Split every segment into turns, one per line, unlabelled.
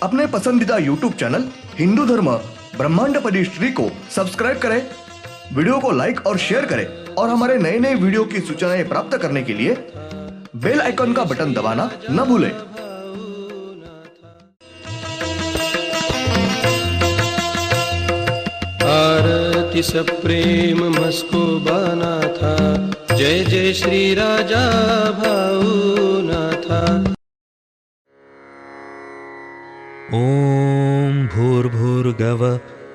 अपने पसंदीदा YouTube channel Hindu धर्म ब्रह्मांडपदी श्री को सब्सक्राइब करें, वीडियो को लाइक और शेयर करें और हमारे नए नए वीडियो की सूचनाएं प्राप्त करने के लिए बेल आइकन का बटन दबाना न भूलें।
आरती सप्रेम मस्को बाना था, जय जय श्री राजा भाऊनाथा।
ॐ भूर्भुर्गव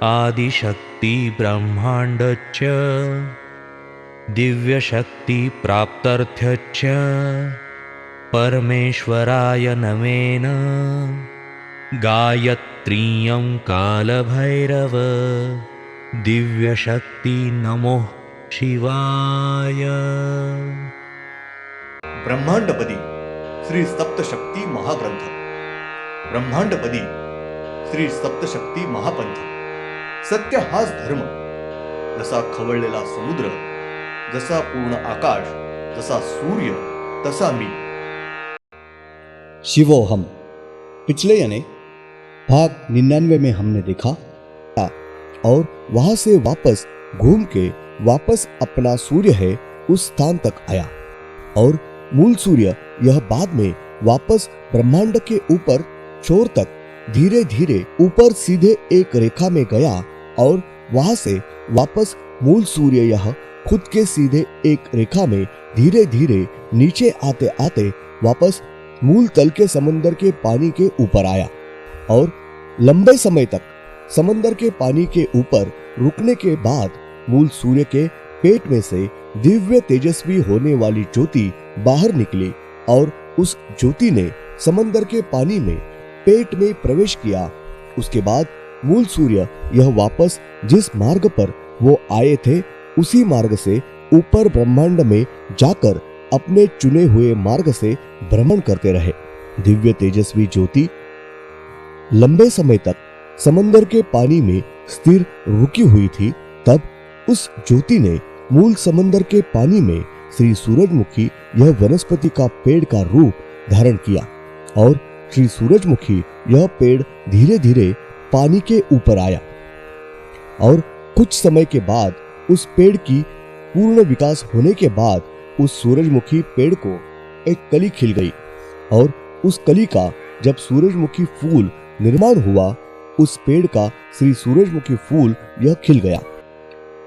आदिशक्ति ब्रह्माण्डच्च दिव्यशक्ति प्राप्त्यर्थच्च परमेश्वराय नमेन गायत्रीयं कालभैरव दिव्यशक्ति नमो शिवाय।
ब्रह्मांडपदी श्री सप्तशक्ती महाग्रंथ, ब्रह्मांडपदी श्री सप्तशक्ती महापंथ। सत्य हाच धर्म, जसा खवळलेला समुद्र, जसा पूर्ण आकाश, जसा सूर्य, तसा मी।
शिवोहम। पिछले यानी भाग 99 में हमने देखा और वहां से वापस घूम के वापस अपना सूर्य है उस स्थान तक आया और मूल सूर्य यह बाद में वापस ब्रह्मांड के ऊपर छोर तक धीरे धीरे ऊपर सीधे एक रेखा में गया और वहां से वापस मूल सूर्य यह खुद के सीधे एक रेखा में धीरे धीरे नीचे आते आते वापस मूल तल के समंदर के पानी के ऊपर आया और लंबे समय तक समंदर के पानी के ऊपर रुकने के बाद मूल सूर्य के पेट में से दिव्य तेजस्वी होने वाली ज्योति बाहर निकली और उस ज्योति ने समंदर के पानी में पेट में प्रवेश किया। उसके बाद मूल सूर्य यह वापस जिस मार्ग पर वो आए थे उसी मार्ग से ऊपर ब्रह्मांड में जाकर अपने चुने हुए मार्ग से भ्रमण करते रहे। दिव्य तेजस्वी ज्योति लंबे समय तक समंदर के पानी में स्थिर रुकी हुई थी। तब उस ज्योति ने मूल समंदर के पानी में श्री सूरजमुखी यह वनस्पति का पेड़ का रूप धारण किया और श्री सूरजमुखी यह पेड़ धीरे धीरे पानी के ऊपर आया और कुछ समय के बाद उस पेड़ की पूर्ण विकास होने के बाद उस सूरजमुखी पेड़ को एक कली खिल गई और उस कली का जब सूरजमुखी फूल निर्माण हुआ, उस पेड़ का श्री सूरजमुखी फूल यह खिल गया।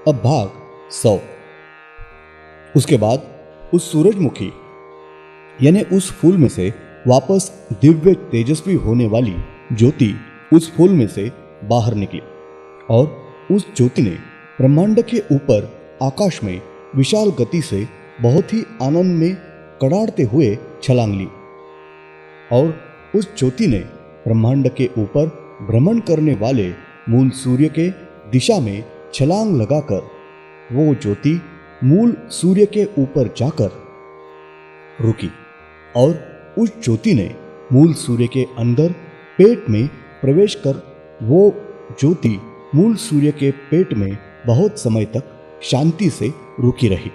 अब भाग 100। उसके बाद उस सूरजमुखी यानी उस फूल में से वापस दिव्य तेजस्वी होने वाली ज्योति उस फूल में से बाहर निकली और उस ज्योति ने ब्रह्मांड के ऊपर आकाश में विशाल गति से बहुत ही आनंद में कड़ाड़ते हुए छलांग ली और उस ज्योति ने ब्रह्मांड के ऊपर भ्रमण करने वाले मूल सूर्य के दिशा में छलांग लगाकर वो ज्योति मूल सूर्य के ऊपर जाकर रुकी और उस ज्योति ने मूल सूर्य के अंदर पेट में प्रवेश कर वो ज्योति मूल सूर्य के पेट में बहुत समय तक शांति से रुकी रही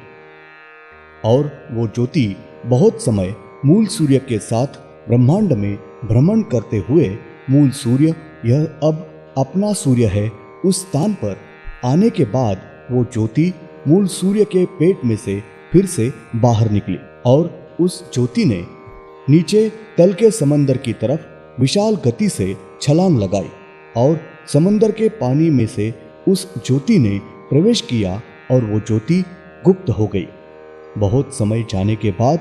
और वो ज्योति बहुत समय मूल सूर्य के साथ ब्रह्मांड में भ्रमण करते हुए मूल सूर्य यह अब अपना सूर्य है उस स्थान पर आने के बाद वो ज्योति मूल सूर्य के पेट में से फिर से बाहर निकली और उस ज्योति ने नीचे तल के समंदर की तरफ विशाल गति से छलांग लगाई और समंदर के पानी में से उस ज्योति ने प्रवेश किया और वो ज्योति गुप्त हो गई। बहुत समय जाने के बाद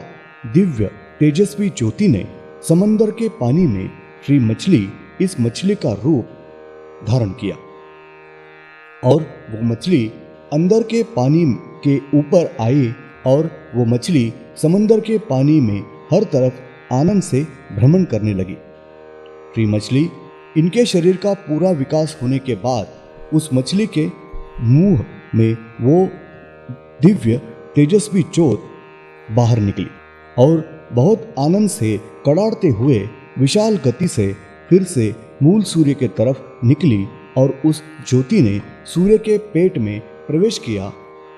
दिव्य तेजस्वी ज्योति ने समंदर के पानी में श्री मछली इस मछली का रूप धारण किया और वो मछली अंदर के पानी के ऊपर आई और वो मछली समंदर के पानी में हर तरफ आनंद से भ्रमण करने लगी। श्री मछली इनके शरीर का पूरा विकास होने के बाद उस मछली के मुंह में वो दिव्य तेजस्वी ज्योत बाहर निकली और बहुत आनंद से कड़ाड़ते हुए विशाल गति से फिर से मूल सूर्य के तरफ निकली और उस ज्योति ने सूर्य के पेट में प्रवेश किया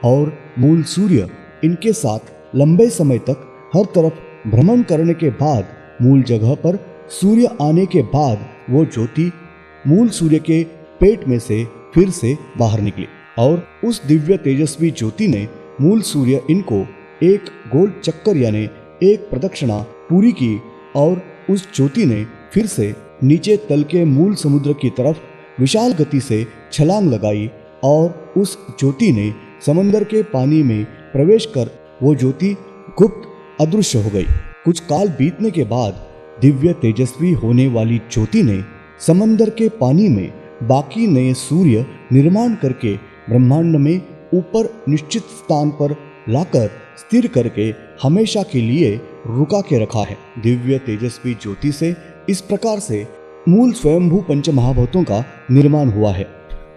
और मूल सूर्य इनके साथ लंबे समय तक हर तरफ भ्रमण करने के बाद मूल जगह पर सूर्य आने के बाद वो ज्योति मूल सूर्य के पेट में से फिर से बाहर निकली और उस दिव्य तेजस्वी ज्योति ने मूल सूर्य इनको एक गोल चक्कर यानी एक प्रदक्षिणा पूरी की और उस ज्योति ने फिर से नीचे तल के मूल समुद्र की तरफ विशाल गति से छलांग लगाई और उस ज्योति ने समंदर के पानी में प्रवेश कर वो ज्योति गुप्त अदृश्य हो गई। कुछ काल बीतने के बाद दिव्य तेजस्वी होने वाली ज्योति ने समंदर के पानी में बाकी नए सूर्य निर्माण करके ब्रह्मांड में ऊपर निश्चित स्थान पर लाकर स्थिर करके हमेशा के लिए रुका के रखा है। दिव्य तेजस्वी ज्योति से इस प्रकार से मूल स्वयंभू पंच महाभूतों का निर्माण हुआ है।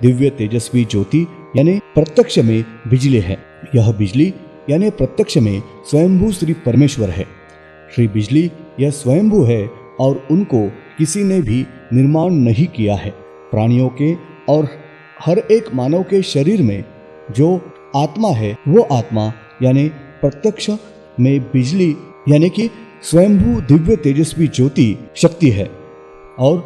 दिव्य तेजस्वी ज्योति यानी प्रत्यक्ष में बिजली है। यह बिजली यानी प्रत्यक्ष में स्वयंभू श्री परमेश्वर है। श्री बिजली यह स्वयंभू है और उनको किसी ने भी निर्माण नहीं किया है। प्राणियों के और हर एक मानव के शरीर में जो आत्मा है वो आत्मा यानी प्रत्यक्ष में बिजली यानी कि स्वयंभू दिव्य तेजस्वी ज्योति शक्ति है और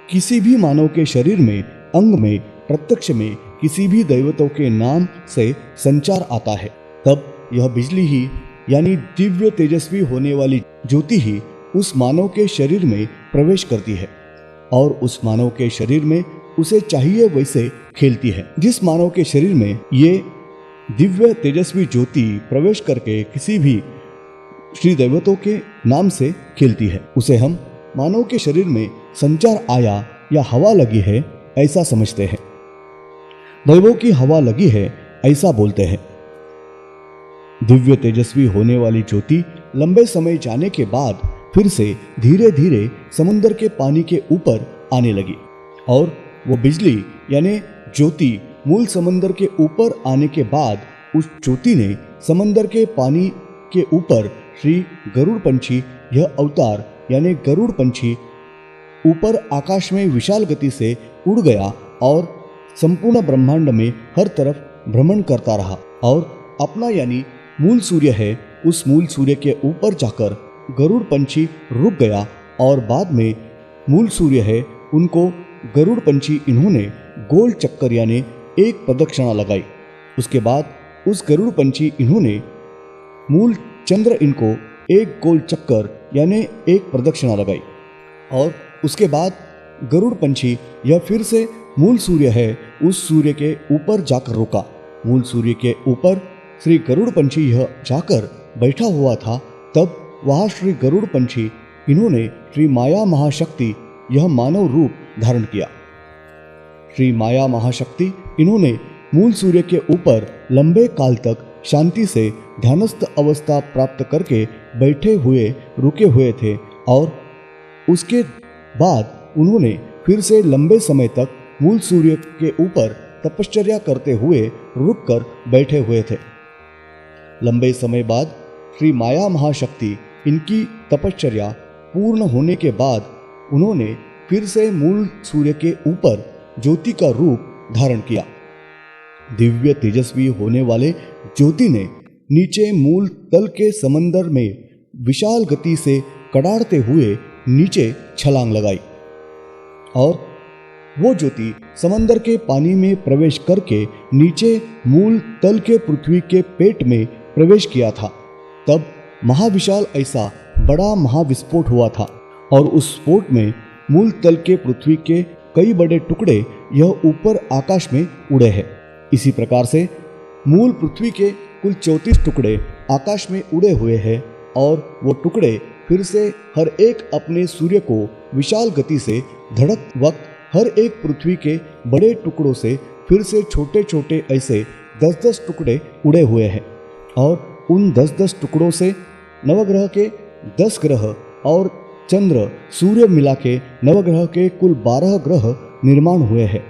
किसी भी मानव के शरीर में अंग में प्रत्यक्ष में किसी भी दैवतों के नाम से संचार आता है। तब यह बिजली ही यानी दिव्य तेजस्वी होने वाली ज्योति ही उस मानव के शरीर में प्रवेश करती है और उस मानव के शरीर में उसे चाहिए वैसे खेलती है। जिस मानव के शरीर में ये दिव्य तेजस्वी ज्योति प्रवेश करके किसी भी श्री दैवतों के नाम से खेलती है उसे हम मानव के शरीर में संचार आया या हवा लगी है ऐसा समझते हैं। दैवों की हवा लगी है ऐसा बोलते हैं। दिव्य तेजस्वी होने वाली ज्योति लंबे समय जाने के बाद फिर से धीरे धीरे समुद्र के पानी के ऊपर आने लगी और वो बिजली यानी ज्योति मूल समंदर के ऊपर आने के बाद उस ज्योति ने समंदर के पानी के ऊपर श्री गरुड़ पंछी यह अवतार यानी गरुड़ पंछी ऊपर आकाश में विशाल गति से उड़ गया और संपूर्ण ब्रह्मांड में हर तरफ भ्रमण करता रहा और अपना यानी मूल सूर्य है उस मूल सूर्य के ऊपर जाकर गरुड़ पंछी रुक गया और बाद में मूल सूर्य है उनको गरुड़ पंछी इन्होंने गोल चक्कर यानी एक प्रदक्षिणा लगाई। उसके बाद उस गरुड़ पंछी इन्होंने मूल चंद्र इनको एक गोल चक्कर यानी एक प्रदक्षिणा लगाई और उसके बाद गरुड़ पंछी यह फिर से मूल सूर्य है उस सूर्य के ऊपर जाकर रुका। मूल सूर्य के ऊपर श्री गरुड़ पंछी यह जाकर बैठा हुआ था। तब वहाँ श्री गरुड़ पंछी इन्होंने श्री माया महाशक्ति यह मानव रूप धारण किया। श्री माया महाशक्ति इन्होंने मूल सूर्य के ऊपर लंबे काल तक शांति से ध्यानस्थ अवस्था प्राप्त करके बैठे हुए रुके हुए थे और उसके बाद उन्होंने फिर से लंबे समय तक मूल सूर्य के ऊपर तपश्चर्या करते हुए रुककर बैठे हुए थे। लंबे समय बाद श्री माया महाशक्ति इनकी तपश्चर्या पूर्ण होने के बाद उन्होंने फिर से मूल सूर्य के ऊपर ज्योति का रूप धारण किया। दिव्य तेजस्वी होने वाले ज्योति ने नीचे मूल तल के समंदर में विशाल गति से कड़ाड़ते हुए नीचे छलांग लगाई और वो ज्योति समंदर के पानी में प्रवेश करके नीचे मूल तल के पृथ्वी के पेट में प्रवेश किया था। तब महाविशाल ऐसा बड़ा महाविस्फोट हुआ था और उस स्फोट में मूल तल के पृथ्वी के कई बड़े टुकड़े यह ऊपर आकाश में उड़े हैं। इसी प्रकार से मूल पृथ्वी के कुल 34 टुकड़े आकाश में उड़े हुए हैं और वो टुकड़े फिर से हर एक अपने सूर्य को विशाल गति से धड़क वक्त हर एक पृथ्वी के बड़े टुकड़ों से फिर से छोटे छोटे ऐसे 10-10 टुकड़े उड़े हुए हैं और उन 10-10 टुकड़ों से नवग्रह के 10 ग्रह और चंद्र सूर्य मिला के नवग्रह के कुल 12 ग्रह निर्माण हुए हैं।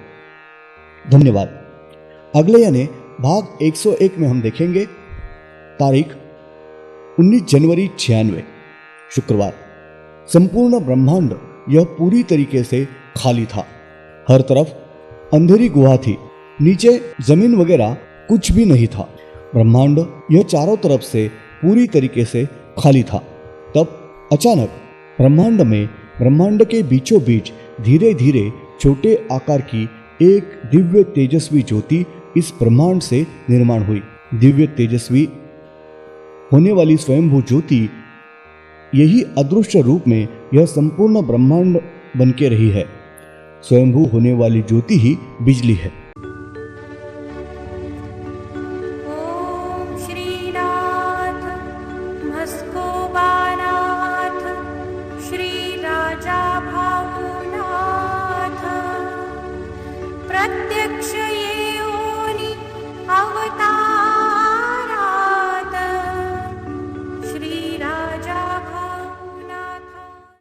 धन्यवाद। अगले यानी भाग 101 में हम देखेंगे तारीख 19 जनवरी 96 शुक्रवार। संपूर्ण ब्रह्मांड यह पूरी तरीके से खाली था। हर तरफ अंधेरी गुहा थी। नीचे जमीन वगैरह कुछ भी नहीं था। ब्रह्मांड यह चारों तरफ से पूरी तरीके से खाली था। तब अचानक ब्रह्मांड में ब्रह्मांड के बीचों बीच धीरे धीरे छोटे आकार की एक दिव्य तेजस्वी ज्योति इस ब्रह्मांड से निर्माण हुई। दिव्य तेजस्वी होने वाली स्वयंभू ज्योति यही अदृश्य रूप में यह संपूर्ण ब्रह्मांड बन के रही है। स्वयंभू होने वाली ज्योति ही बिजली है।